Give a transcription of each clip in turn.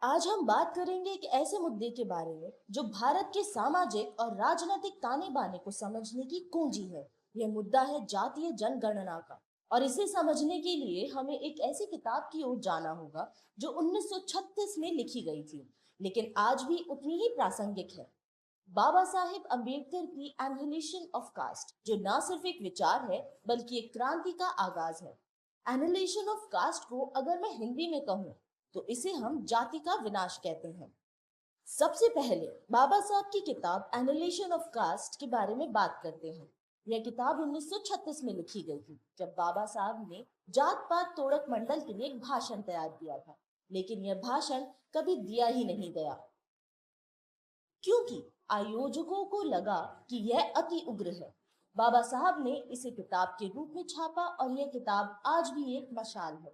आज हम बात करेंगे एक ऐसे मुद्दे के बारे में जो भारत के सामाजिक और राजनीतिक ताने बाने को समझने की कुंजी है। यह मुद्दा है जातीय जनगणना का। और इसे समझने के लिए हमें एक ऐसी किताब की ओर जाना होगा जो 1936 में लिखी गई थी, लेकिन आज भी उतनी ही प्रासंगिक है। बाबा साहेब अम्बेडकर की एनहिलेशन ऑफ कास्ट, जो न सिर्फ एक विचार है बल्कि एक क्रांति का आगाज है। एनहिलेशन ऑफ कास्ट को अगर मैं हिंदी में कहूँ तो इसे हम जाति का विनाश कहते हैं। सबसे पहले बाबा साहब की किताब एनहिलेशन ऑफ कास्ट के बारे में बात करते हैं। यह किताब 1936 में लिखी गई थी, जब बाबा साहब ने जात पात तोड़क मंडल के लिए एक भाषण तैयार किया था। लेकिन यह भाषण कभी दिया ही नहीं गया, क्योंकि आयोजकों को लगा कि यह अति उग्र है। बाबा साहब ने इसे किताब के रूप में छापा और यह किताब आज भी एक मशाल है।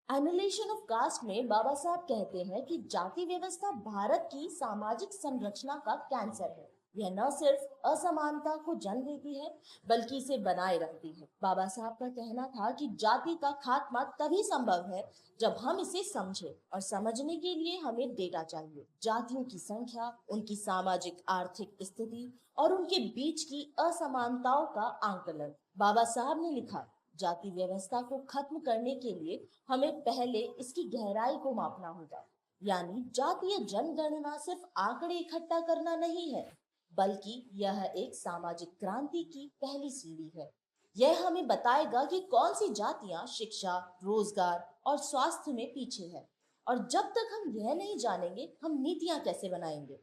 एनिलेशन ऑफ कास्ट में बाबा साहब कहते हैं कि जाति व्यवस्था भारत की सामाजिक संरचना का कैंसर है। यह न सिर्फ असमानता को जन्म देती है बल्कि इसे बनाए रखती है। बाबा साहब का कहना था कि जाति का खात्मा तभी संभव है जब हम इसे समझें, और समझने के लिए हमें डेटा चाहिए। जातियों की संख्या, उनकी सामाजिक आर्थिक स्थिति और उनके बीच की असमानताओं का आंकलन। बाबा साहब ने लिखा, जाति व्यवस्था को खत्म करने के लिए हमें पहले इसकी गहराई को मापना होगा। यानी जातीय जनगणना सिर्फ आंकड़े इकट्ठा करना नहीं है, बल्कि यह एक सामाजिक क्रांति की पहली सीढ़ी है। यह हमें बताएगा कि कौन सी जातियां शिक्षा, रोजगार और स्वास्थ्य में पीछे है। और जब तक हम यह नहीं जानेंगे, हम नीतियां कैसे बनाएंगे।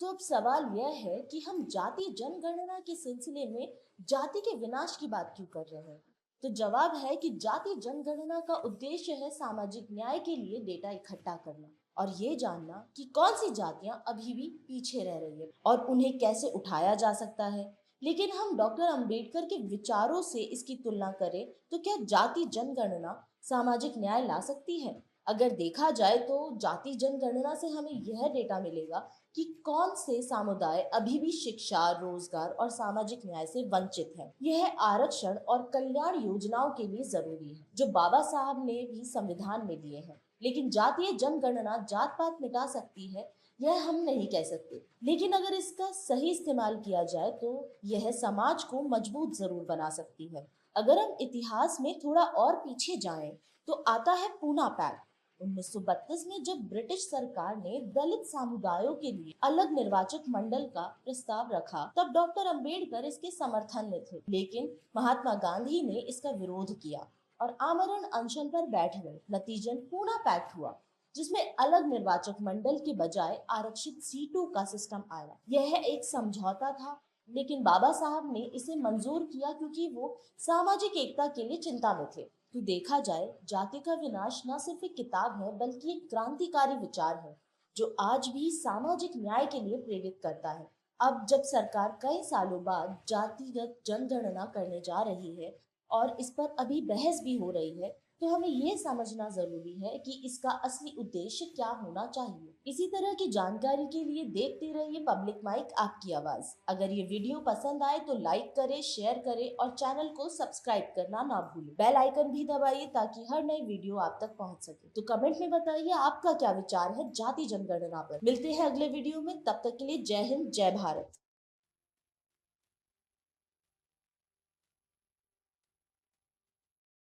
तो अब सवाल यह है कि हम जाति जनगणना के सिलसिले में जाति के विनाश की बात क्यों कर रहे हैं। तो जवाब है कि जाति जनगणना का उद्देश्य है सामाजिक न्याय के लिए डेटा इकट्ठा करना और ये जानना कि कौन सी जातियां अभी भी पीछे रह रही है और उन्हें कैसे उठाया जा सकता है। लेकिन हम डॉक्टर अंबेडकर के विचारों से इसकी तुलना करें तो क्या जाति जनगणना सामाजिक न्याय ला सकती है। अगर देखा जाए तो जाति जनगणना से हमें यह डेटा मिलेगा कि कौन से समुदाय अभी भी शिक्षा, रोजगार और सामाजिक न्याय से वंचित हैं। यह आरक्षण और कल्याण योजनाओं के लिए जरूरी है, जो बाबा साहब ने भी संविधान में दिए हैं। लेकिन जातीय जनगणना जात पात मिटा सकती है, यह हम नहीं कह सकते। लेकिन अगर इसका सही इस्तेमाल किया जाए तो यह समाज को मजबूत जरूर बना सकती है। अगर हम इतिहास में थोड़ा और पीछे जाएं तो आता है पूना पैक्ट। 1932 में जब ब्रिटिश सरकार ने दलित समुदायों के लिए अलग निर्वाचक मंडल का प्रस्ताव रखा, तब डॉक्टर अंबेडकर इसके समर्थन में थे। लेकिन महात्मा गांधी ने इसका विरोध किया और आमरण अनशन पर बैठ गए। नतीजन पूना पैक्ट हुआ, जिसमें अलग निर्वाचक मंडल के बजाय आरक्षित सीटों का सिस्टम आया। यह एक समझौता था, लेकिन बाबा साहब ने इसे मंजूर किया क्योंकि वो सामाजिक एकता के लिए चिंता में थे। तो देखा जाए, जाति का विनाश न सिर्फ एक किताब है बल्कि एक क्रांतिकारी विचार है जो आज भी सामाजिक न्याय के लिए प्रेरित करता है। अब जब सरकार कई सालों बाद जातिगत जनगणना करने जा रही है और इस पर अभी बहस भी हो रही है, तो हमें ये समझना जरूरी है कि इसका असली उद्देश्य क्या होना चाहिए। इसी तरह की जानकारी के लिए देखते रहिए पब्लिक माइक, आपकी आवाज। अगर ये वीडियो पसंद आए तो लाइक करें, शेयर करें और चैनल को सब्सक्राइब करना ना भूलें। बेल आइकन भी दबाइए ताकि हर नई वीडियो आप तक पहुंच सके। तो कमेंट में बताइए आपका क्या विचार है जाति जनगणना पर। मिलते हैं अगले वीडियो में, तब तक के लिए जय हिंद, जय भारत।